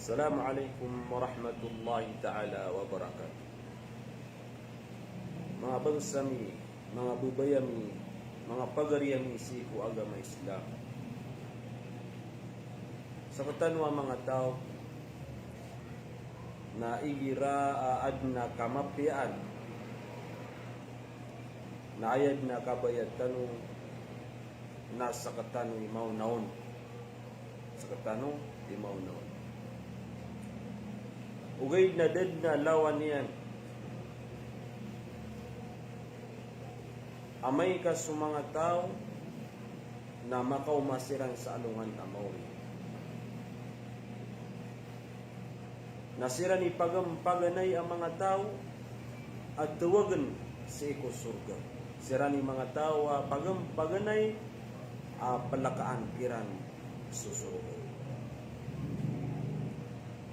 Assalamualaikum warahmatullahi ta'ala wabarakatuh. Mga bangsami, mga bubayami, mga pagariyami siku agama Islam. Sa katanwa mga tao na igira adna kamapian na ayad na kabayat tanong na sa katanong imaw naon. Sa katanong imaw naon. Ugay na dead na lawan niyan. Amay ka sa mga tao na makaumasiran sa alungan amawi. Nasira ni pagampaganay ang mga tao at tawagan sa ikosurga. Sira ni mga tao pagampaganay palakaan kiran susurga.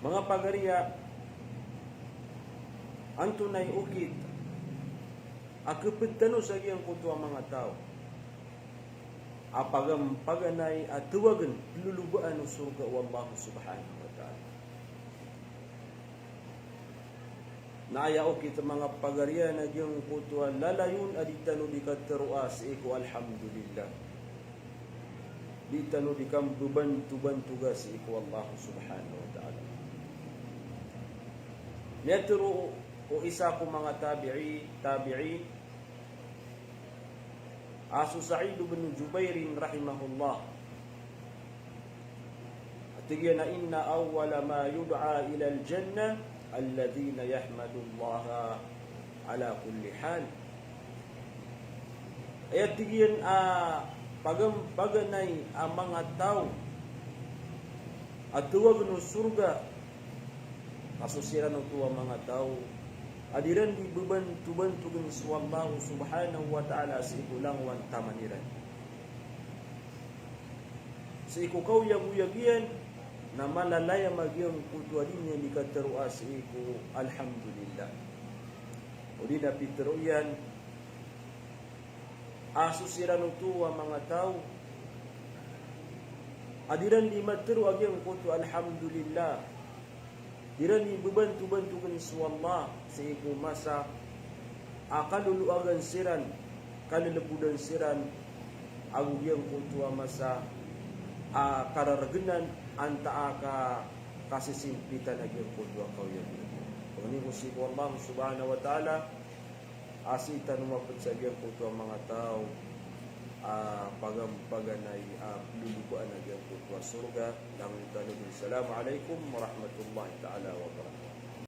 Mga pagariya, anto na'y ukit, akapagtano sa iyang kuto ang mga tao. Apagampaganay at tawagan, lulubaan ng surga wallahu subhanahu wa ta'ala. Naaya ukit ang mga pagariya na iyang kuto, lalayon aditano di kataruas, iko alhamdulillah. Ditano di kam bubantu-bantugas, iko wallahu subhanahu wa ta'ala. Netro o isa ko mga tabi'in Asu Sa'id bin Jubair rahimahullah atigyan na inna awwala ma yud'a ila al-jannah alladhina yahmadu Allah ala kulli hal. Ayat tigyan paganay ang mga tao at tuwag no surga asosiran ng tuwa mga tao adiran di beban-bantu sa Allah subhanahu wa ta'ala sa ikulang wan tamaniran. Sa ikukaw yaguyagian na malalaya magyang kutwa din yan di kataruas sa iku alhamdulillah. O di na pitaruyan asosiran ng tuwa mga tao adiran di mataru agyang kutwa alhamdulillah. Dirani bebantu-bantu kan Allah sa iku masa kaluluagan siran kalulupudan siran ang yang kutua masa karargenan anta kasisimpitan ang yang kutua kau yang pagani ko si Allah subhanahu wa ta'ala asitan umapot sa yang kutua mga tao pagampaganay lulubuan ang yang kutua surga. Assalamualaikum warahmatullahi ta'ala